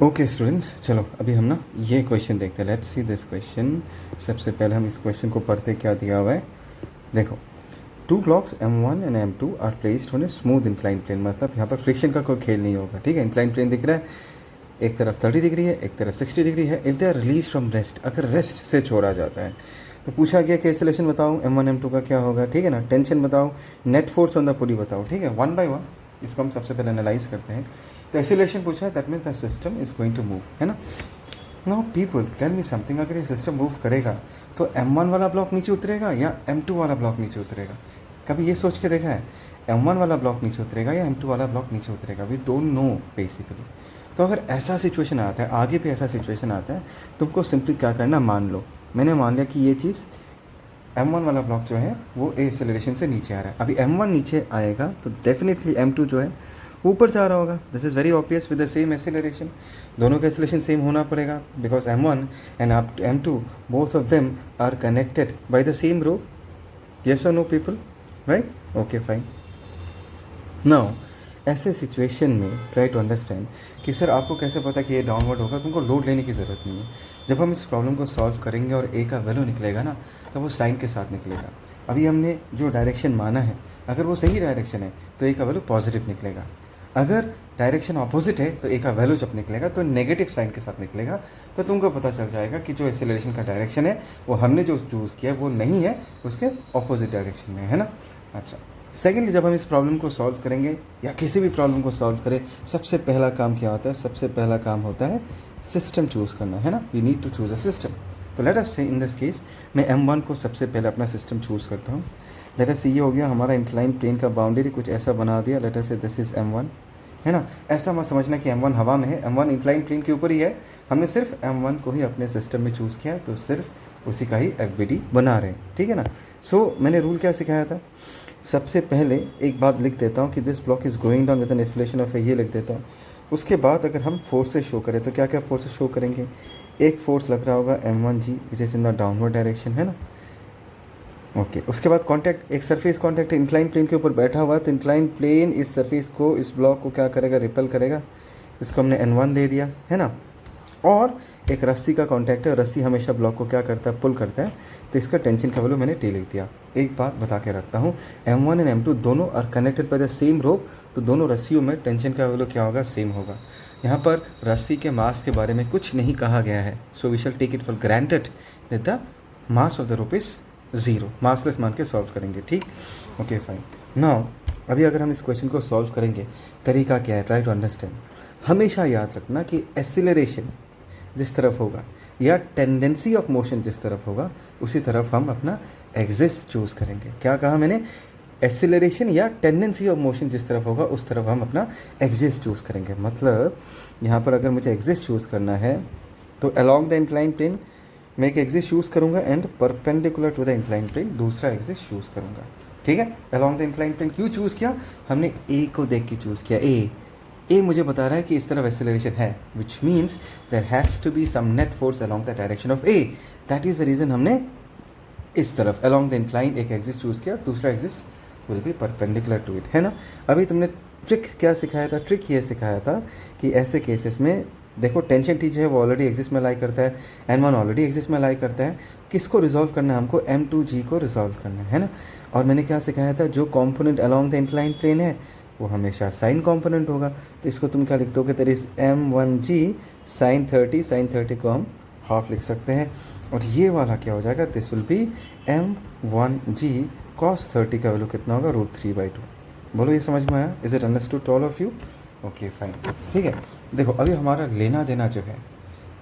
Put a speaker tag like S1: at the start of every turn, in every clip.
S1: Okay students, चलो अभी हम ना ये क्वेश्चन देखते हैं। Let's see this question. सबसे पहले हम इस क्वेश्चन को पढ़ते क्या दिया हुआ है। देखो, two blocks M1 and M2 are placed on a smooth incline plane. मतलब यहाँ पर फ्रिक्शन का कोई खेल नहीं होगा, ठीक है। इंक्लाइन प्लेन दिख रहा है, एक तरफ 30 डिग्री है, एक तरफ 60 डिग्री है। If they are release from rest, अगर रेस्ट से छोड़ा जाता है तो पूछा गया कि एक्सेलरेशन बताओ M1 M2 का क्या होगा, ठीक है ना। टेंशन बताओ, नेट फोर्स ऑन द पुली बताओ, ठीक है। वन बाय वन इसको हम सबसे पहले एनालाइज करते हैं। तो एक्सेलरेशन पूछा है, that means the system is going to move, है ना। Now people tell me something, अगर ये सिस्टम मूव करेगा तो M1 वाला ब्लॉक नीचे उतरेगा या M2 वाला ब्लॉक नीचे उतरेगा? कभी ये सोच के देखा है M1 वाला ब्लॉक नीचे उतरेगा या M2 वाला ब्लॉक नीचे उतरेगा? We don't know basically. तो अगर ऐसा सिचुएशन आता है, आगे भी ऐसा सिचुएशन आता है, तुमको सिंपली क्या करना, मान लो मैंने मान लिया कि ये चीज़ M1 वाला ब्लॉक जो है वो ए एक्सेलरेशन से नीचे आ रहा है। अभी M1 नीचे आएगा तो डेफिनेटली M2 जो है ऊपर जा रहा होगा। This is very obvious with the same acceleration. दोनों का एक्सेलरेशन सेम होना पड़ेगा because M1 and M2 both of them are connected by the same rope. Yes और no people, right? Okay fine. Now ऐसे सिचुएशन में try to understand कि sir आपको कैसे पता कि ये डाउनवर्ड होगा। तुमको लोड लेने की ज़रूरत नहीं है। जब हम इस प्रॉब्लम को सॉल्व करेंगे और ए का वैल्यू निकलेगा ना, तो वो साइन के साथ निकलेगा। अभी हमने जो डायरेक्शन माना है, अगर वो सही डायरेक्शन है तो ए का वैल्यू पॉजिटिव निकलेगा। अगर डायरेक्शन ऑपोजिट है तो ए का वैल्यू जब निकलेगा तो नेगेटिव साइन के साथ निकलेगा। तो तुमको पता चल जाएगा कि जो एक्सेलरेशन का डायरेक्शन है वो हमने जो चूज़ किया वो नहीं है, उसके ऑपोजिट डायरेक्शन में है ना। अच्छा, सेकेंडली जब हम इस प्रॉब्लम को सॉल्व करेंगे या किसी भी प्रॉब्लम को सॉल्व करें, सबसे पहला काम क्या होता है? सबसे पहला काम होता है सिस्टम चूज़ करना, है ना। We need to choose a system. तो let us say in this case मैं M1 को सबसे पहले अपना सिस्टम चूज़ करता हूँ। लेट अस से ये हो गया हमारा इंक्लाइन प्लेन का बाउंड्री, कुछ ऐसा बना दिया। लेट अस से दिस इज़ M1, है ना। ऐसा मत समझना कि M1 हवा में है, M1 इंक्लाइन प्लेन के ऊपर ही है। हमने सिर्फ M1 को ही अपने सिस्टम में चूज़ किया, तो सिर्फ उसी का ही FBD बना रहे हैं, ठीक है ना। सो मैंने रूल क्या सिखाया था? सबसे पहले एक बात लिख देता हूँ कि this block is going down with an acceleration of A, ये लिख देता हूँ। उसके बाद अगर हम फोर्सेस शो करें तो क्या क्या फोर्सेस शो करेंगे? एक फोर्स लग रहा होगा M1G which is in the downward direction, है ना। ओके, उसके बाद कॉन्टैक्ट, एक सरफेस कॉन्टैक्ट इंक्लाइन प्लेन के ऊपर बैठा हुआ है, तो इंक्लाइन प्लेन इस सरफेस को, इस ब्लॉक को क्या करेगा? रिपेल करेगा। इसको हमने N1 दे दिया, है ना। और एक रस्सी का कॉन्टैक्ट है, रस्सी हमेशा ब्लॉक को क्या करता है? पुल करता है। तो इसका टेंशन का वैल्यू मैंने T लिख दिया। एक बात बता के रखता हूँ, M1 एंड M2 दोनों are connected by the same rope, तो दोनों रस्सियों में टेंशन का वैल्यू क्या होगा? सेम होगा। यहाँ पर रस्सी के मास के बारे में कुछ नहीं कहा गया है, so we shall take it for granted that the mass of the rope is zero. Massless मान के सॉल्व करेंगे, ठीक। Okay fine. नाउ अभी अगर हम इस क्वेश्चन को सॉल्व करेंगे, तरीका क्या है? Try to understand. हमेशा याद रखना कि एक्सीलरेशन जिस तरफ होगा या टेंडेंसी ऑफ मोशन जिस तरफ होगा, उसी तरफ हम अपना एक्सिस चूज़ करेंगे। क्या कहा मैंने? एक्सीलरेशन या टेंडेंसी ऑफ मोशन जिस तरफ होगा उस तरफ हम अपना एक्सिस चूज़ करेंगे। मतलब यहाँ पर अगर मुझे एक्सिस चूज़ करना है तो अलोंग द इंक्लाइन प्लेन मैं एक एक्सिस चूज़ करूँगा and perpendicular to the incline plane दूसरा एक्सिस चूज़ करूँगा, ठीक है। अलोंग द इंक्लाइन प्लेन क्यों चूज़ किया? हमने ए को देख के चूज़ किया। ए मुझे बता रहा है कि इस तरफ एक्सेलरेशन है, which means there has to be some net force along the direction of a. That is the reason हमने इस तरफ अलोंग द इंक्लाइन एक एक्सिस चूज़ किया, दूसरा axis will be perpendicular to it, है ना। अभी तुमने ट्रिक क्या सिखाया था? ट्रिक ये सिखाया था कि ऐसे केसेस में देखो, टेंशन टी जो है वो ऑलरेडी एक्सिस में लाई करता है, N1 ऑलरेडी एक्सिस में लाई करता है। किसको रिजॉल्व करना है? हमको M2G को रिजॉल्व करना है ना। और मैंने क्या सिखाया था? जो component along the incline plane है वो हमेशा साइन कॉम्पोनेंट होगा। तो इसको तुम क्या लिख दोगे? There is M1G sign 30, sign 30 को हम हाफ लिख सकते हैं। और ये वाला क्या हो जाएगा? This will be M1G cos 30 का वैल्यू कितना होगा? √3/2। बोलो ये समझ में आया? Is it understood to all of you? Okay fine, ठीक है। देखो अभी हमारा लेना देना जो है,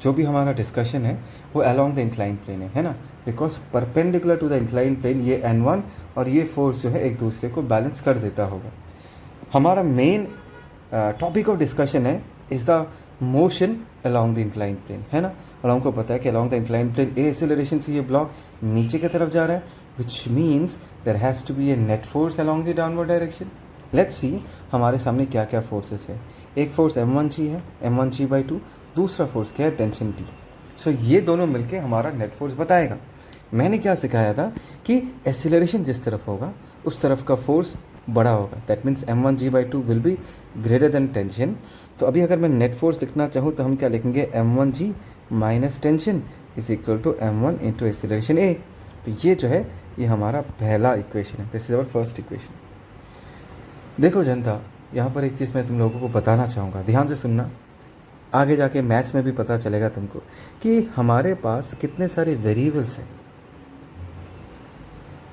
S1: जो भी हमारा डिस्कशन है वो अलोंग द इंक्लाइन प्लेन है ना। Because perpendicular to the incline plane ये N1 और ये फोर्स जो है एक दूसरे को बैलेंस कर देता होगा। हमारा मेन टॉपिक ऑफ डिस्कशन है is the motion along the incline plane, है ना। और हमको पता है कि along the incline plane a acceleration से ये ब्लॉक नीचे की तरफ जा रहा है, which means there has to be a net force along the downward direction. Let's see हमारे सामने क्या क्या फोर्सेस है। एक फोर्स M1G है, M1G/2। दूसरा फोर्स क्या है? Tension T। सो ये दोनों मिलके हमारा नेट फोर्स बताएगा। मैंने क्या सिखाया था कि एक्सीलरेशन जिस तरफ होगा उस तरफ का फोर्स बड़ा होगा, that means m1g/2 will be greater than tension. तो अभी अगर मैं नेट फोर्स लिखना चाहूँ तो हम क्या लिखेंगे, m1g minus tension is equal to m1 into acceleration a। तो ये जो है ये हमारा पहला इक्वेशन है, this is our first equation. देखो जनता, यहाँ पर एक चीज़ मैं तुम लोगों को बताना चाहूँगा, ध्यान से सुनना, आगे जाके मैथ्स में भी पता चलेगा तुमको कि हमारे पास कितने सारे वेरिएबल्स हैं।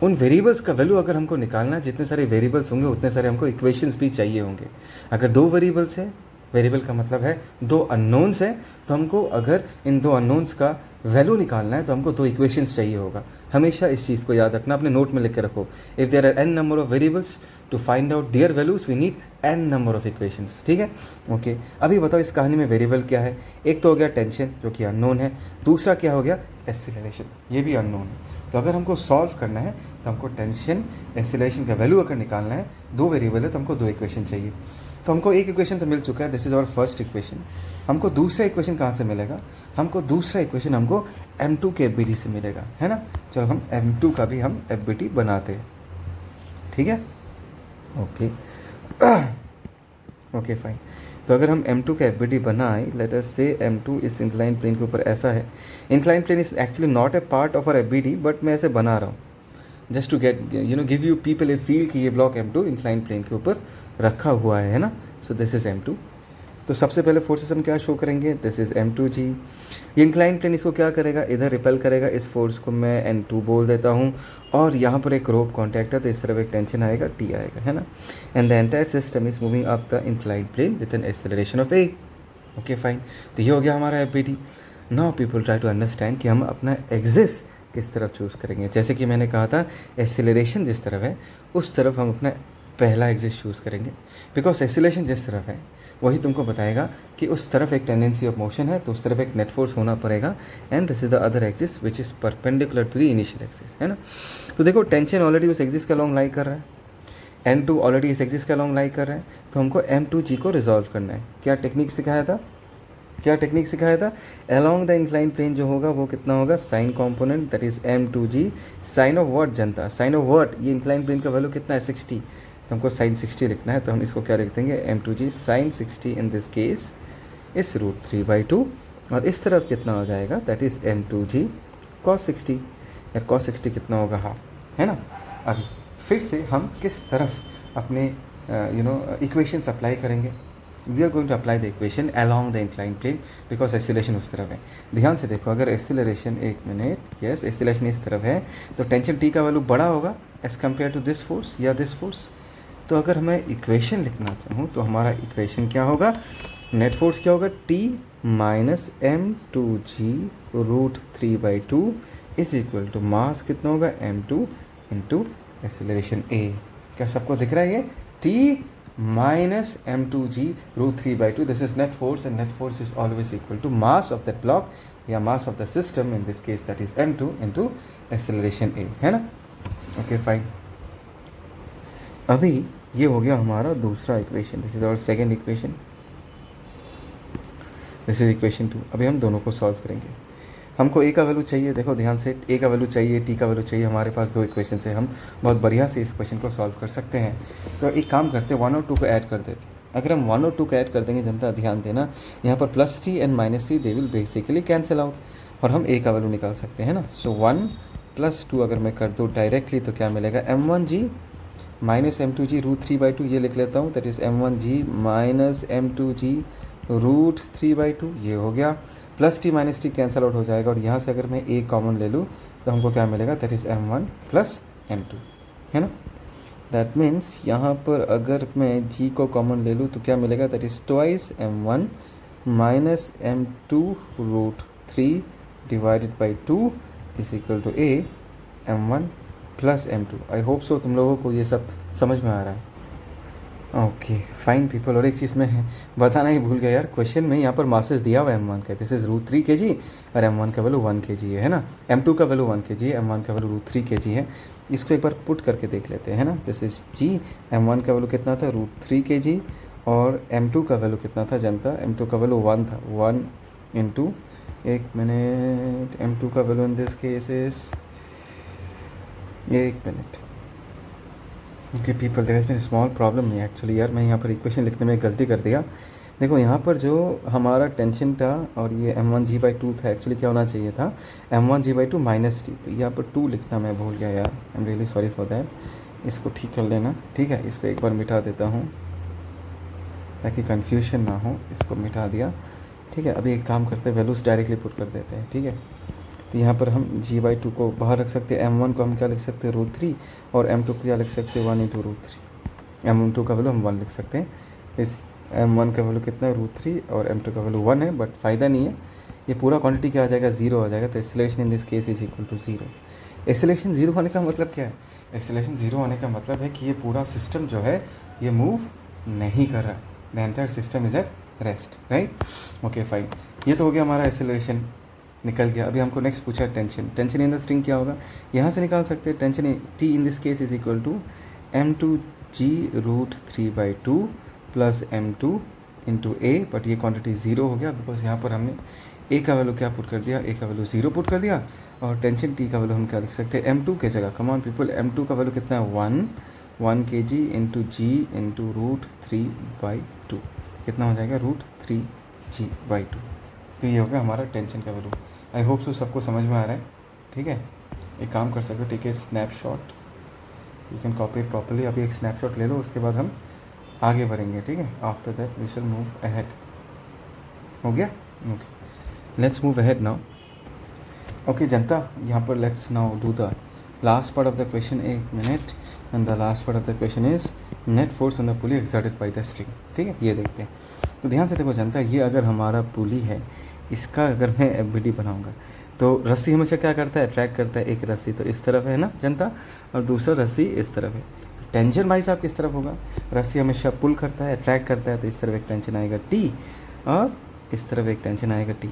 S1: उन वेरिएबल्स का वैल्यू अगर हमको निकालना है, जितने सारे वेरिएबल्स होंगे उतने सारे हमको इक्वेशंस भी चाहिए होंगे। अगर दो वेरिएबल्स है, वेरिएबल का मतलब है दो अननोन्स है, तो हमको अगर इन दो अननोन्स का वैल्यू निकालना है तो हमको दो इक्वेशंस चाहिए होगा। हमेशा इस चीज़ को याद रखना, अपने नोट में लिख के रखो। If there are n number of variables, to find out their values we need n number of equations, ठीक है। ओके, अभी बताओ इस कहानी में वेरिएबल क्या है। एक तो हो गया टेंशन जो कि अननोन है, दूसरा क्या हो गया, एक्सीलरेशन, ये भी अननोन है। तो अगर हमको सॉल्व करना है तो हमको टेंशन एक्सीलरेशन का वैल्यू अगर निकालना है, दो वेरिएबल है तो हमको दो इक्वेशन चाहिए। तो हमको एक इक्वेशन तो मिल चुका है, this is our first equation. हमको दूसरा इक्वेशन कहाँ से मिलेगा, हमको दूसरा इक्वेशन हमको m2 के FBT से मिलेगा, है ना। चलो हम m2 का भी हम FBT बनाते हैं, ठीक है। Okay okay fine. तो अगर हम m2 का FBT बनाएं, लेट अस से m2 इस इंक्लाइन प्लेन के ऊपर ऐसा है। Incline plane is actually not a part of our FBT, but मैं ऐसे बना रहा हूँ just to get give you people a feel कि ये ब्लॉक m2 इंक्लाइन प्लेन के ऊपर रखा हुआ है ना। So this is m2। तो सबसे पहले फोर्सेस हम क्या शो करेंगे, दिस इज m2g। ये इंक्लाइन प्लेन इसको क्या करेगा, इधर रिपेल करेगा, इस फोर्स को मैं n2 बोल देता हूँ। और यहाँ पर एक रोप कॉन्टैक्ट है तो इस तरफ एक टेंशन आएगा, t आएगा, है ना। And the entire system is moving up the incline plane with an acceleration of a। Okay fine. तो ये हो गया हमारा FBT। Now people try to understand कि हम अपना एक्सिस किस तरफ चूज़ करेंगे। जैसे कि मैंने कहा था, एक्सेलरेशन जिस तरफ है उस तरफ हम अपना पहला एक्सिस चूज़ करेंगे, बिकॉज एक्सेलरेशन जिस तरफ है वही तुमको बताएगा कि उस तरफ एक टेंडेंसी ऑफ मोशन है, तो उस तरफ एक नेट फोर्स होना पड़ेगा। And this is the other axis which is perpendicular to the initial axis, है ना। तो देखो टेंशन ऑलरेडी उस एक्सिस के अलॉन्ग लाई कर रहा है, m2 ऑलरेडी इस एक्सिस के अलॉन्ग लाई कर रहा है, तो हमको m2g को रिजॉल्व करना है। क्या टेक्निक सिखाया था, क्या टेक्निक सिखाया था, अलोंग द इंक्लाइन प्लेन जो होगा वो कितना होगा, sine component, that is m2g। Sine of what जनता, साइन ऑफ व्हाट, ये इंक्लाइन प्लेन का वैल्यू कितना है 60, तो हमको साइन 60 लिखना है। तो हम इसको क्या लिख देंगे, m2g sign 60 in this case इस √3/2। और इस तरफ कितना हो जाएगा, दैट इज m2g cos 60, या cos 60 कितना होगा, हाफ, है ना। अभी फिर से हम किस तरफ अपने इक्वेशंस अप्लाई करेंगे, we are going to apply the equation along the incline plane, because acceleration उस तरफ है। ध्यान से देखो, अगर एक्सीलरेशन, एक मिनट, यस, एक्सीलरेशन इस तरफ है तो टेंशन टी का वैल्यू बड़ा होगा as compare to this force या दिस फोर्स। तो अगर मैं इक्वेशन लिखना चाहूँ तो हमारा इक्वेशन क्या होगा, नेट फोर्स क्या होगा, T minus m2g √3/2 is equal to mass कितना होगा, m2 इंटू एक्सीलरेशन a। क्या सबको दिख रहा है ये, T minus m2g √3/2, this is net force, and net force is always equal to mass of that block या mass of the system, in this case that is m2 into acceleration a, है ना। Okay fine. अभी ये हो गया हमारा दूसरा equation, this is our second equation, this is equation 2। अभी हम दोनों को सॉल्व करेंगे। हमको ए का वैल्यू चाहिए, देखो ध्यान से, ए का वैल्यू चाहिए, टी का वैल्यू चाहिए। हमारे पास दो इक्वेशन से हम बहुत बढ़िया से इस क्वेश्चन को सॉल्व कर सकते हैं। तो एक काम करते हैं, 1 और 2 को ऐड कर देते हैं। अगर हम 1 और 2 को ऐड कर देंगे जनता, ध्यान देना, यहाँ पर +t and -t they will basically cancel out, और हम ए का वैल्यू निकाल सकते हैं ना। सो 1 + 2 अगर मैं कर दूँ डायरेक्टली तो क्या मिलेगा, m1g माइनस m2g √3/2, ये लिख लेता हूँ, that is m1g minus m2g √3/2, ये हो गया। +t -t कैंसल आउट हो जाएगा, और यहाँ से अगर मैं a कॉमन ले लूँ तो हमको क्या मिलेगा, दैट इज़ m1 + m2, है ना। दैट मीन्स यहाँ पर अगर मैं g को कॉमन ले लूँ तो क्या मिलेगा, that is twice m1 minus m2 √3/2 is equal to a m1 + m2। I hope so तुम लोगों को ये सब समझ में आ रहा है। Okay fine people. और एक चीज़ मैं बताना ही भूल गया यार, क्वेश्चन में यहाँ पर मासेस दिया हुआ है m1 का, दिस इज √3 kg, और m1 का वैल्यू 1 kg है ना। m2 का वैल्यू 1 kg है, m1 का वैल्यू √3 kg है। इसको एक बार पुट करके देख लेते हैं, है ना। दिस इज g, m1 का वैल्यू कितना था, √3 kg, और m2 का वैल्यू कितना था जनता, m2 का वैल्यू 1 था, 1 इंटू, एक मिनट, m2 का value in this case is, एक मिनट, okay people, there has been small problem में एक्चुअली यार, मैं यहाँ पर इक्वेशन लिखने में गलती कर दिया। देखो यहाँ पर जो हमारा टेंशन था और ये m1g/2 था, एक्चुअली क्या होना चाहिए था m1g/2 -t, तो यहाँ पर 2 लिखना मैं भूल गया यार, I am really sorry for that. इसको ठीक कर लेना, ठीक है। इसको एक बार मिटा देता हूँ ताकि कन्फ्यूजन ना हो, इसको मिटा दिया, ठीक है। अभी एक काम करते हैं, वैल्यूज़ डायरेक्टली पुट कर देते हैं, ठीक है। तो यहाँ पर हम g/2 को बाहर रख सकते हैं, m1 को हम क्या लिख सकते हैं √3, और m2 को क्या लिख सकते हैं 1 × √3। m2 का वैल्यू हम 1 लिख सकते हैं, इस m1 का वैल्यू कितना है √3 और m2 का वैल्यू 1 है, बट फ़ायदा नहीं है, ये पूरा क्वांटिटी क्या आ जाएगा 0 आ जाएगा। तो acceleration in this case is equal to 0। Acceleration 0 होने का मतलब क्या है? एक्सेलरेशन 0 होने का मतलब है कि ये पूरा सिस्टम जो है ये मूव नहीं कर रहा, the entire system is at rest, right. Okay fine, ये तो हो गया हमारा एक्सेलरेशन, निकल गया। अभी हमको नेक्स्ट पूछा tension. Tension in the string क्या होगा, यहाँ से निकाल सकते हैं। Tension T in this case is equal to m2g√3/2 plus m2 into a, but ये क्वांटिटी 0 हो गया बिकॉज यहाँ पर हमने ए का वैल्यू क्या पुट कर दिया, ए का वैल्यू 0 पुट कर दिया। और टेंशन टी का वैल्यू हम क्या लिख सकते हैं m2 के जगह, कम ऑन पीपल, m2 का वैल्यू कितना है 1 kg इंटू जी इंटू √3/2, कितना हो जाएगा √3g/2। तो ये होगा हमारा टेंशन का वैल्यू। आई होप सो सबको समझ में आ रहा है, ठीक है। एक काम कर सकते हो, take a snapshot, you can copy it properly. अभी एक स्नैपशॉट ले लो, उसके बाद हम आगे बढ़ेंगे, ठीक है। After that we shall move ahead. हो गया, okay, let's move ahead now. Okay जनता, यहाँ पर let's now do the last part of the question. एक मिनट, and the last part of the question is net force on the pulley exerted by the string, ठीक है। ये देखते हैं, तो ध्यान से देखो जनता, ये अगर हमारा पुली है, इसका अगर मैं एफबीडी बनाऊंगा तो रस्सी हमेशा क्या करता है, अट्रैक्ट करता है। एक रस्सी तो इस तरफ है ना जनता, और दूसरा रस्सी इस तरफ है। तो टेंशन भाई साहब किस तरफ होगा, रस्सी हमेशा पुल करता है, अट्रैक्ट करता है, तो इस तरफ एक टेंशन आएगा टी, और इस तरफ एक टेंशन आएगा T.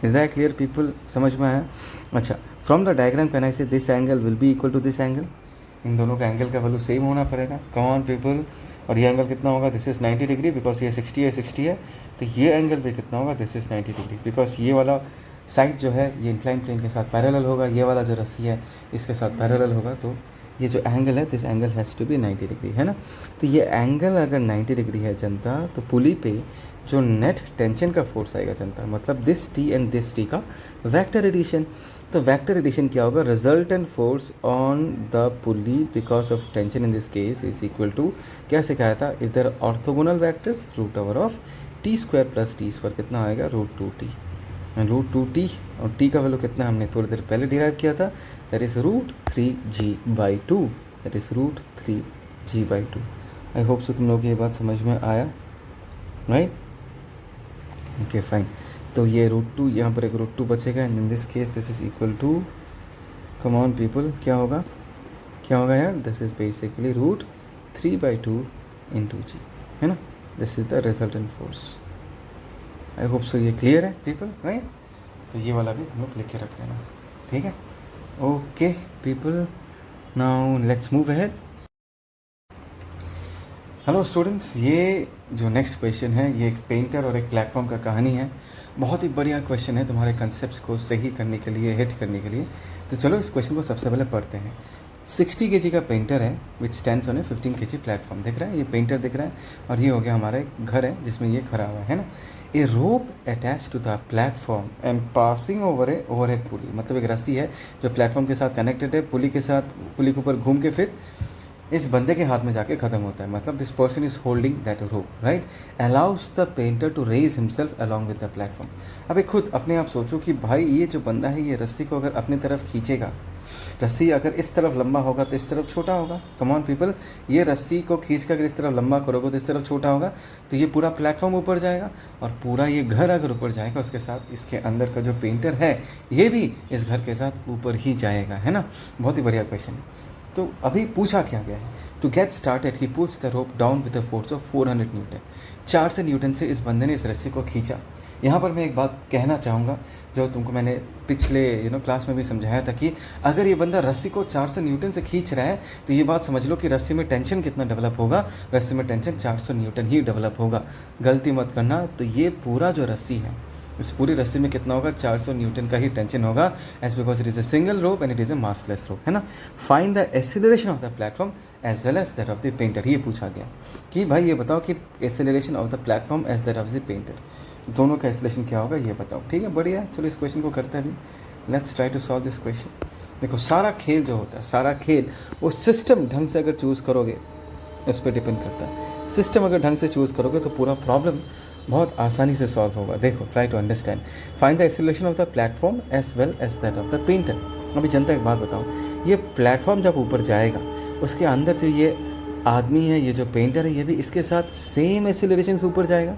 S1: Is that clear people, समझ में आया? अच्छा, from the diagram can I say this angle will be equal to this angle, इन दोनों का एंगल का वैल्यू सेम होना पड़ेगा, कम ऑन पीपल। और ये एंगल कितना होगा, दिस इज़ 90 डिग्री, बिकॉज ये 60 है, तो ये एंगल भी कितना होगा, दिस इज़ 90 डिग्री, बिकॉज ये वाला साइड जो है ये इंक्लाइन प्लेन के साथ पैरेलल होगा, ये वाला जो रस्सी है इसके साथ पैरेलल होगा, तो ये जो एंगल है this angle has to be 90 degree, है ना। तो ये एंगल अगर 90 डिग्री है जनता, तो पुली पे जो नेट टेंशन का फोर्स आएगा जनता, मतलब this T and this T का वेक्टर एडिशन। तो वेक्टर एडिशन क्या होगा, resultant force on the pulley because of tension in this case is equal to, क्या सिखाया था, इधर ऑर्थोगोनल वेक्टर्स √ओवर ऑफ t² प्लस t², कितना आएगा √2t, √2t, और t का वैल्यू कितना हमने थोड़ी देर पहले डिराइव किया था, that is √3g/2, that is √3g/2। I hope so तुम लोग ये बात समझ में आया, राइट। ओके फाइन, तो ये √2, यहाँ पर एक √2 बचेगा, and in this case this is equal to, come on people, क्या होगा, क्या होगा यार, this is basically √3/2 into g, है ना। This is the resultant force. I hope so ये क्लियर है पीपल, राइट। तो ये वाला भी हम लोग लिख के रख लेना, ठीक है। Okay people, now let's move ahead. Hello students, ये जो नेक्स्ट क्वेश्चन है ये एक पेंटर और एक प्लेटफॉर्म का कहानी है। बहुत ही बढ़िया क्वेश्चन है तुम्हारे कंसेप्ट्स को सही करने के लिए, हिट करने के लिए। तो चलो इस क्वेश्चन को सबसे पहले पढ़ते हैं। 60 kg का पेंटर है विच stands on A 15 kg platform, दिख रहा है, ये पेंटर दिख रहा है, और ये हो गया हमारा एक घर है जिसमें ये खड़ा हुआ है ना। A rope attach to the platform and passing over a overhead pulley, मतलब एक रस्सी है जो प्लेटफॉर्म के साथ कनेक्टेड है, पुली के साथ, पुली के ऊपर घूम के फिर इस बंदे के हाथ में जाके ख़त्म होता है, मतलब this person is holding that rope, right. Allows the painter to raise himself along with the platform. अभी खुद अपने आप सोचो कि भाई ये जो बंदा है ये रस्सी को अगर अपनी तरफ खींचेगा, रस्सी अगर इस तरफ लंबा होगा तो इस तरफ छोटा होगा, कम ऑन पीपल, ये रस्सी को खींच कर अगर इस तरफ लंबा करोगे तो इस तरफ छोटा होगा, तो ये पूरा प्लेटफॉर्म ऊपर जाएगा, और पूरा ये घर अगर ऊपर जाएगा उसके साथ इसके अंदर का जो पेंटर है ये भी इस घर के साथ ऊपर ही जाएगा, है ना। बहुत ही बढ़िया क्वेश्चन है। तो अभी पूछा क्या गया है, to get started he pulls the rope down with the force of 400 newton. 400 newton से इस बंदे ने इस रस्सी को खींचा। यहाँ पर मैं एक बात कहना चाहूँगा जो तुमको मैंने पिछले क्लास में भी समझाया था कि अगर ये बंदा रस्सी को 400 न्यूटन से खींच रहा है तो ये बात समझ लो कि रस्सी में टेंशन कितना डेवलप होगा, रस्सी में टेंशन 400 न्यूटन ही डेवलप होगा। गलती मत करना। तो ये पूरा जो रस्सी है इस पूरी रस्सी में कितना होगा, 400 न्यूटन का ही टेंशन होगा, as because it is a single rope and it is a massless rope, है ना। Find the acceleration of the platform as well as that of the painter. ये पूछा गया कि भाई ये बताओ कि acceleration of the platform as that of the painter, दोनों का एक्सेलरेशन क्या होगा ये बताओ। ठीक है, बढ़िया, चलो इस क्वेश्चन को करते हैं अभी। Let's try to solve this question. देखो सारा खेल जो होता है, सारा खेल वो सिस्टम ढंग से अगर चूज़ करोगे उस पर डिपेंड करता है। सिस्टम अगर ढंग से चूज़ करोगे तो पूरा प्रॉब्लम बहुत आसानी से सॉल्व होगा। देखो, try to understand, find the acceleration of the platform as well as that of the painter. अभी जनता एक बात बताओ, ये प्लेटफॉर्म जब ऊपर जाएगा उसके अंदर जो ये आदमी है, ये जो पेंटर है, ये भी इसके साथ सेम एक्सेलरेशन से ऊपर जाएगा,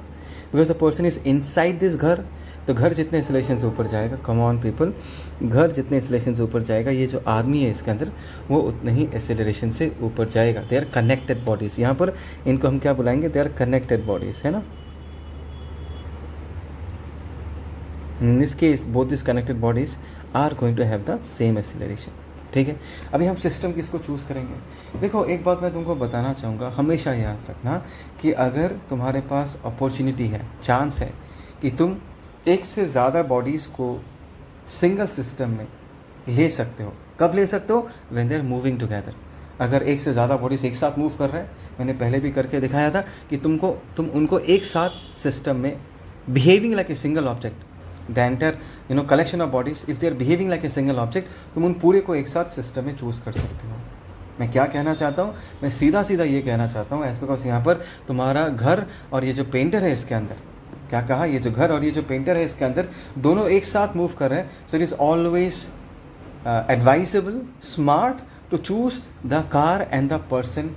S1: because the person is inside this घर। तो घर जितने एक्सेलरेशन से ऊपर जाएगा, कम ऑन पीपल, घर जितने एक्सेलरेशन से ऊपर जाएगा, ये जो आदमी है इसके अंदर वो उतने ही एक्सेलरेशन से ऊपर जाएगा। दे आर कनेक्टेड बॉडीज़, यहाँ पर इनको हम क्या बुलाएंगे, दे आर कनेक्टेड बॉडीज़, है ना। In this case, both these connected bodies are going to have the same acceleration. ठीक है, अभी हम सिस्टम किसको चूज़ करेंगे। देखो एक बात मैं तुमको बताना चाहूँगा, हमेशा याद रखना कि अगर तुम्हारे पास अपॉर्चुनिटी है, चांस है कि तुम एक से ज़्यादा बॉडीज़ को सिंगल सिस्टम में ले सकते हो। कब ले सकते हो, when they are moving together. अगर एक से ज़्यादा बॉडीज एक साथ मूव कर रहे हैं, मैंने पहले भी करके दिखाया था कि तुम उनको एक साथ सिस्टम में behaving like a single object, the entire collection of bodies, if they are behaving like a single object, तुम उन पूरे को एक साथ सिस्टम में चूज़ कर सकते हो। मैं क्या कहना चाहता हूँ, मैं सीधा सीधा ये कहना चाहता हूँ, एज बिकॉज यहाँ पर तुम्हारा घर और ये जो पेंटर है इसके अंदर, क्या कहा, ये जो घर और ये जो पेंटर है इसके अंदर दोनों एक साथ मूव कर रहे हैं। So it is always advisable, smart to choose the car and the person,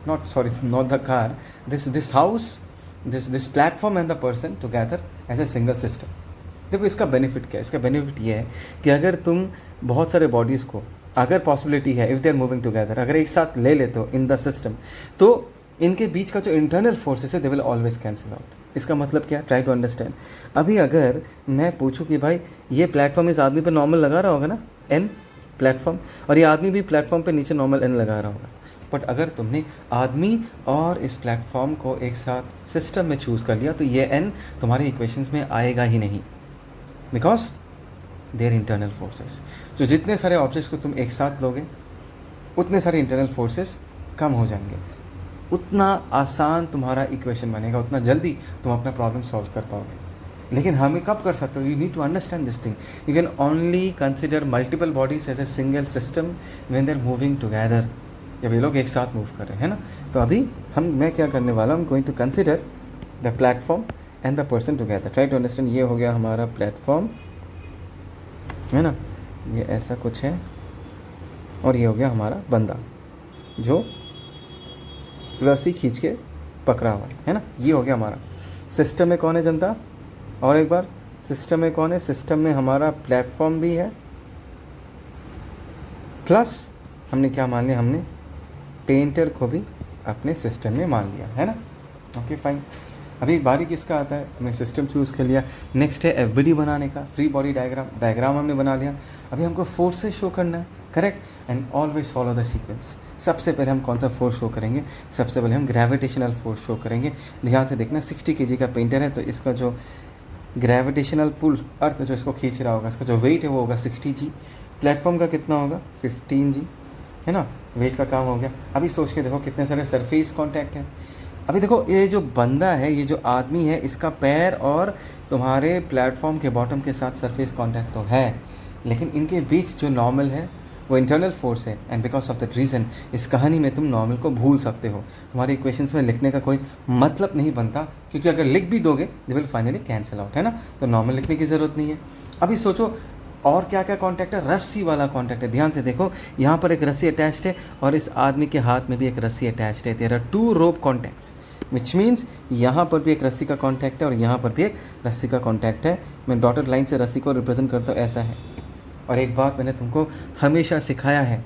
S1: not the car, this house, this platform and the person together as a single system. देखो इसका बेनिफिट क्या है, इसका बेनिफिट ये है कि अगर तुम बहुत सारे बॉडीज़ को, अगर पॉसिबिलिटी है, if they are moving together, अगर एक साथ ले लेते हो इन द सिस्टम, तो इनके बीच का जो इंटरनल फोर्सेस है they will always cancel out. इसका मतलब क्या, ट्राई टू अंडरस्टैंड। अभी अगर मैं पूछूं कि भाई ये प्लेटफॉर्म इस आदमी पर नॉर्मल लगा रहा होगा ना, एन प्लेटफॉर्म, और ये आदमी भी प्लेटफॉर्म पे नीचे नॉर्मल एन लगा रहा होगा, बट अगर तुमने आदमी और इस प्लेटफॉर्म को एक साथ सिस्टम में चूज़ कर लिया तो ये एन तुम्हारे इक्वेशंस में आएगा ही नहीं, बिकॉज देयर इंटरनल फोर्सेस। तो जितने सारे ऑब्जेक्ट्स को तुम एक साथ लोगे उतने सारे इंटरनल फोर्सेस कम हो जाएंगे, उतना आसान तुम्हारा इक्वेशन बनेगा, उतना जल्दी तुम अपना प्रॉब्लम सॉल्व कर पाओगे। लेकिन हमें कब कर सकते हो, you need to understand this thing, you can only consider multiple bodies as a single system when they are moving together, जब ये लोग एक साथ मूव कर रहे हैं ना। तो अभी मैं क्या करने वाला हूँ, going to consider the platform and the person together. Try to understand, ये हो गया हमारा प्लेटफॉर्म, है ना, ये ऐसा कुछ है, और ये हो गया हमारा बंदा जो रस्सी खींच के पकड़ा हुआ है ना। ये हो गया हमारा सिस्टम में कौन है जनता, और एक बार सिस्टम में कौन है, सिस्टम में हमारा प्लेटफॉर्म भी है, प्लस हमने क्या मान लिया, हमने पेंटर को भी अपने सिस्टम में मान लिया, है ना। ओके फाइन, अभी बारी किसका आता है, हमने सिस्टम चूज़ कर लिया। नेक्स्ट है एफबीडी बनाने का, फ्री बॉडी डायग्राम हमने बना लिया। अभी हमको फोर्सेस शो करना है, correct, and always follow the sequence. सबसे पहले हम कौन सा फोर्स शो करेंगे, सबसे पहले हम ग्रेविटेशनल फोर्स शो करेंगे। ध्यान से देखना, 60 kg का पेंटर है तो इसका जो ग्रेविटेशनल पुल, अर्थ जो इसको खींच रहा होगा, इसका जो वेट है वो होगा 60 g। प्लेटफॉर्म का कितना होगा 15 g, है ना, वेट का काम हो गया। अभी सोच के देखो कितने सारे सरफेस कॉन्टैक्ट हैं। अभी देखो ये जो बंदा है, ये जो आदमी है, इसका पैर और तुम्हारे प्लेटफॉर्म के बॉटम के साथ सरफेस कॉन्टैक्ट तो है, लेकिन इनके बीच जो नॉर्मल है वो इंटरनल फोर्स है, and because of that reason इस कहानी में तुम नॉर्मल को भूल सकते हो। तुम्हारे इक्वेशंस में लिखने का कोई मतलब नहीं बनता, क्योंकि अगर लिख भी दोगे they will finally cancel out, है ना। तो नॉर्मल लिखने की ज़रूरत नहीं है। अभी सोचो और क्या क्या कॉन्टैक्ट है, रस्सी वाला कॉन्टैक्ट है। ध्यान से देखो, यहाँ पर एक रस्सी अटैच्ड है और इस आदमी के हाथ में भी एक रस्सी अटैच्ड है। There are 2 rope contacts, which means यहाँ पर भी एक रस्सी का कॉन्टैक्ट है और यहाँ पर भी एक रस्सी का कॉन्टैक्ट है। मैं डॉटेड लाइन से रस्सी को रिप्रेजेंट करता हूँ, ऐसा है। और एक बात मैंने तुमको हमेशा सिखाया है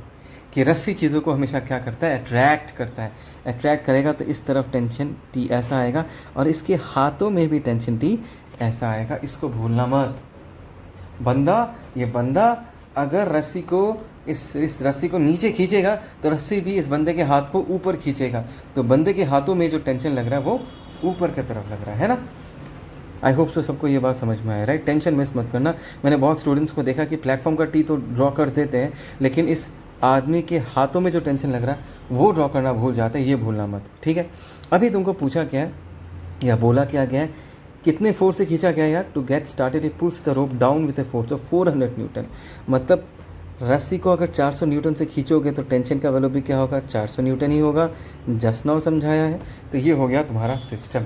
S1: कि रस्सी चीज़ों को हमेशा क्या करता है, अट्रैक्ट करता है। अट्रैक्ट करेगा तो इस तरफ टेंशन टी ऐसा आएगा और इसके हाथों में भी टेंशन टी ऐसा आएगा, इसको भूलना मत। ये बंदा अगर रस्सी को इस रस्सी को नीचे खींचेगा तो रस्सी भी इस बंदे के हाथ को ऊपर खींचेगा, तो बंदे के हाथों में जो टेंशन लग रहा है वो ऊपर की तरफ लग रहा है ना। आई होप सो सबको ये बात समझ में आया, राइट। टेंशन मिस मत करना। मैंने बहुत स्टूडेंट्स को देखा कि प्लेटफॉर्म का टी तो ड्रॉ कर देते हैं, लेकिन इस आदमी के हाथों में जो टेंशन लग रहा है वो ड्रॉ करना भूल जाते हैं, ये भूलना मत, ठीक है। अभी तुमको पूछा क्या है या बोला क्या गया है, कितने फोर्स से खींचा गया यार। To get started it puts the rope down with a force of 400 newton. मतलब रस्सी को अगर 400 न्यूटन से खींचोगे तो टेंशन का वैल्यू भी क्या होगा, 400 न्यूटन ही होगा। जस्ट नाउ समझाया है। तो ये हो गया तुम्हारा सिस्टम,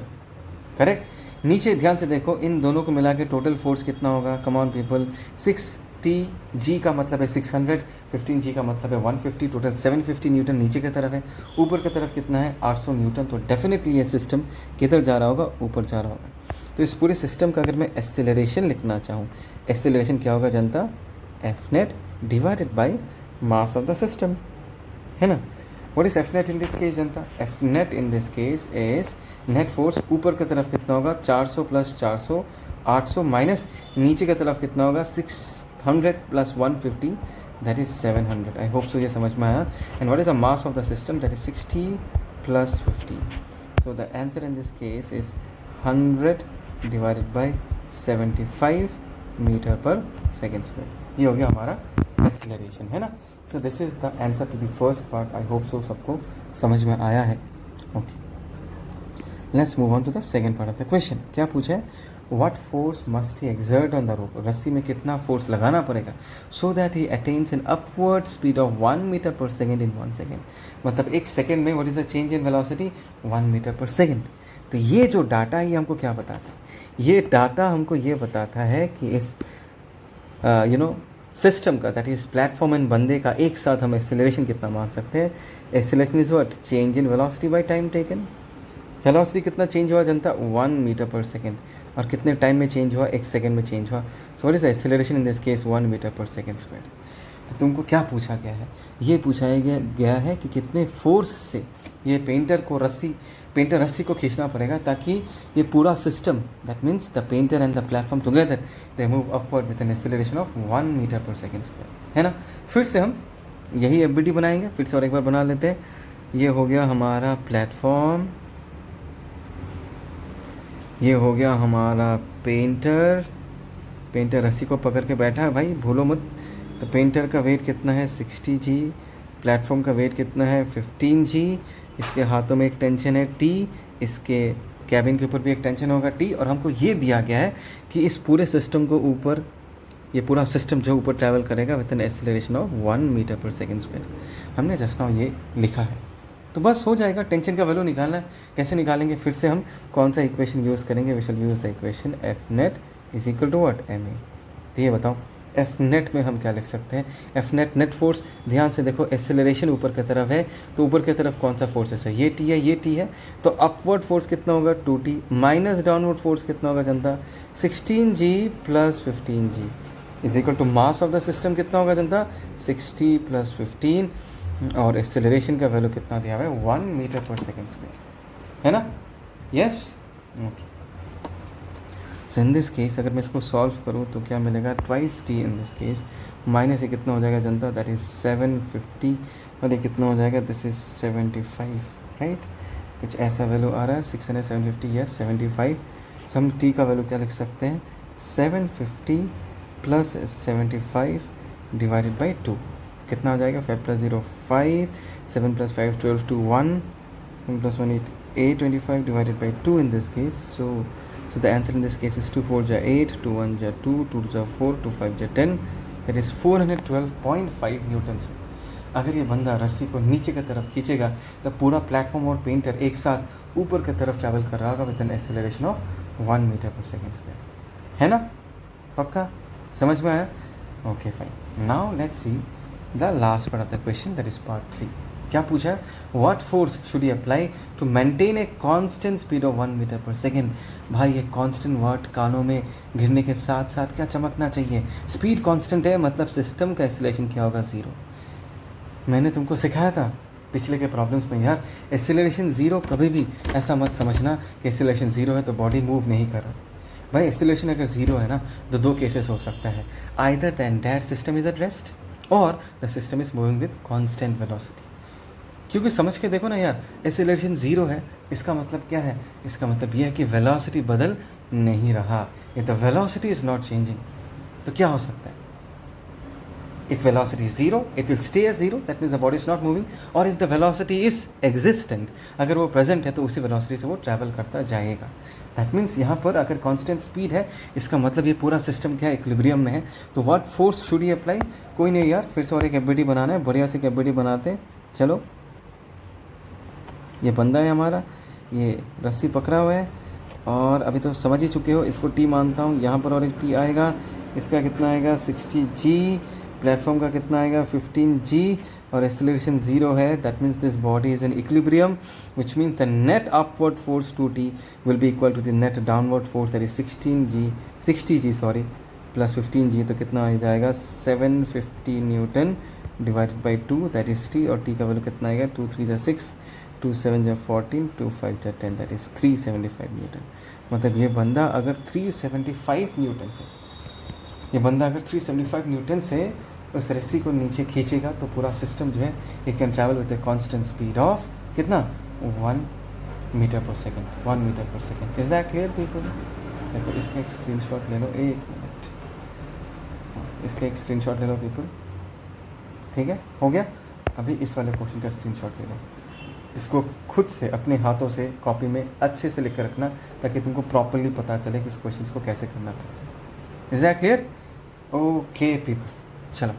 S1: करेक्ट। नीचे ध्यान से देखो, इन दोनों को मिला के टोटल फोर्स कितना होगा, कम ऑन पीपल। 6T का मतलब है 600, 15G का मतलब है 150, टोटल 750 न्यूटन नीचे की तरफ है। ऊपर की तरफ कितना है, 800 न्यूटन। तो डेफिनेटली ये सिस्टम किधर जा रहा होगा, ऊपर जा रहा होगा। तो इस पूरे सिस्टम का अगर मैं एक्सेलरेशन लिखना चाहूँ, एक्सेलरेशन क्या होगा जनता, F net divided by mass of the system, है ना। What is F net in this case जनता, F net in this case is net force. ऊपर की तरफ कितना होगा, 400 प्लस 400 800 माइनस नीचे की तरफ कितना होगा, 600 plus 150 that is 700। I hope so ये समझ में आया। And what is the mass of the system, that is 60 plus 50। So the answer in this case is 100 divided by 75 metre per second square. ये हो गया हमारा एक्सेलरेशन, है ना। So this is the answer to the first part. I hope so सबको समझ में आया है। Okay, let's move on to the second part of the question. क्या पूछा है, what force must he exert on the rope. रस्सी में कितना फोर्स लगाना पड़ेगा so that he attains an upward speed of 1 metre per second in 1 second. मतलब एक सेकेंड में what is the change in velocity, 1 metre per second. तो ये जो डाटा है ये हमको क्या बताता है, ये डाटा हमको ये बताता है कि इस सिस्टम का, दैट इज प्लेटफॉर्म एंड बंदे का एक साथ हम एक्सेलरेशन कितना मान सकते हैं। Acceleration is what, change in velocity by time taken. Velocity कितना चेंज हुआ जनता, 1 मीटर पर सेकेंड। और कितने टाइम में चेंज हुआ, 1 सेकेंड में चेंज हुआ। So what is acceleration in this case, 1 metre per second square. तो तुमको क्या पूछा गया है, ये पूछा गया है कि कितने फोर्स से ये पेंटर रस्सी को खींचना पड़ेगा ताकि ये पूरा system, that means the painter and the platform together they move upward with an acceleration of 1 metre per second square, है ना। फिर से हम यही एफबीटी बनाएंगे, फिर से और एक बार बना लेते हैं। ये हो गया हमारा प्लेटफॉर्म, ये हो गया हमारा पेंटर रस्सी को पकड़ के बैठा है भाई, भूलो मत। तो पेंटर का वेट कितना है, 60G। प्लेटफॉर्म का वेट कितना है, 15G। इसके हाथों में एक टेंशन है T, इसके कैबिन के ऊपर भी एक टेंशन होगा T। और हमको ये दिया गया है कि इस पूरे सिस्टम को ऊपर, ये पूरा सिस्टम जो ऊपर ट्रैवल करेगा with an acceleration of 1 metre per second square. हमने जस्ट नाउ ये लिखा है, तो बस हो जाएगा। टेंशन का वैल्यू निकालना है, कैसे निकालेंगे, फिर से हम कौन सा इक्वेशन यूज़ करेंगे, we shall use the equation F net is equal to what, m a. तो ये बताओ एफ नेट में हम क्या लिख सकते हैं, एफ नेट नेट फोर्स। ध्यान से देखो, एक्सेलरेशन ऊपर की तरफ है, तो ऊपर की तरफ कौन सा फोर्स है, ये टी है, ये टी है। तो अपवर्ड फोर्स कितना होगा, 2T, माइनस डाउनवर्ड फोर्स कितना होगा जनता, 16G plus 15G is equal to mass of the system कितना होगा जनता, 60 प्लस 15। और एक्सेलरेशन का वैल्यू कितना दिया हुआ है, 1 मीटर पर सेकेंड स्क्वायर, है ना। Yes, okay. So in this case अगर मैं इसको सॉल्व करूँ तो क्या मिलेगा, 2T in this case, minus ये कितना हो जाएगा जनता, दैट इज़ 750। और ये कितना हो जाएगा, दिस इज़ 75, राइट। कुछ ऐसा वैल्यू आ रहा है, 600 750, यस 75। सो हम T का वैल्यू क्या लिख सकते हैं, 750 प्लस 75 डिवाइडेड बाई 2। कितना हो जाएगा, 5 plus 0 5, 7 plus 5 12 to 1, 1 plus 1 8 25 divided by 2 in this case. So the answer in this case is 2 4 ja 8, 2 1 ja 2, 2 2 ja 4, 2 5 ja 10, that is 412.5 Newton. अगर ये बंदा रस्सी को नीचे की तरफ खींचेगा तो पूरा प्लेटफॉर्म और पेंटर एक साथ ऊपर की तरफ ट्रैवल कर रहा होगा with an acceleration of 1 metre per second square, है ना। पक्का समझ में आया, okay fine. Now let's see the last part of the question, that is part 3। क्या पूछा है, what force should you apply to maintain a constant speed of 1 metre per second. भाई ये कांस्टेंट वर्ड कानों में गिरने के साथ साथ क्या चमकना चाहिए, स्पीड कांस्टेंट है मतलब सिस्टम का एक्सेलरेशन क्या होगा, 0। मैंने तुमको सिखाया था पिछले के प्रॉब्लम्स में यार, एक्सेलरेशन 0 कभी भी ऐसा मत समझना कि एक्सेलरेशन 0 है तो बॉडी मूव नहीं कर रहा। भाई एक्सेलरेशन अगर 0 है ना तो 2 केसेस हो सकता है, either than that system is at rest और the system is moving with constant velocity. क्योंकि समझ के देखो ना यार, एक्सेलरेशन 0 है, इसका मतलब क्या है, इसका मतलब यह है कि वेलोसिटी बदल नहीं रहा। If the velocity is not changing, तो क्या हो सकता है? If velocity is zero, it will stay as zero. That means the body is not moving. Or if the velocity is existent, अगर वो present है तो उसी velocity से वो travel करता जाएगा. That means यहाँ पर अगर constant speed है, इसका मतलब ये पूरा system क्या है? Equilibrium में है. तो what force should he apply? कोई नहीं यार, फिर से और एक FBD बनाना है, बढ़िया से FBD बनाते हैं. चलो, ये बंदा है हमारा, ये रस्सी पकड़ा हुआ है, और अभी तो समझ ही चुके हो, इसको T मानता हूँ. यहाँ पर और एक T आएगा, इसका कितना आएगा? 60G. प्लेटफॉर्म का कितना आएगा? 15G. और एक्सेलरेशन 0 है. That means this body is in equilibrium, which means the net upward force 2T will be equal to the net downward force, that is 60G sorry, plus 15G. तो कितना आ जाएगा? 750 newton divided by 2, that is T. और T का value कितना आएगा? 2 3 6, 2 7 14, 2 5 10, that is 375 Newton. मतलब ये बंदा अगर 375 न्यूटन से अगर 375 न्यूटन से उस रस्सी को नीचे खींचेगा, तो पूरा सिस्टम जो है it can travel with A constant speed of कितना? 1 metre per second. 1 metre per second. Is that clear people? देखो, इसका एक स्क्रीनशॉट ले लो. 1 मिनट, इसका एक स्क्रीनशॉट ले लो पीपल. ठीक है, हो गया. अभी इस वाले क्वेश्चन का स्क्रीनशॉट ले लो. इसको खुद से अपने हाथों से कॉपी में अच्छे से लिख कर रखना, ताकि तुमको प्रॉपरली पता चले कि इस क्वेश्चन को कैसे करना पड़ता है. Is that clear? Okay people, चलो.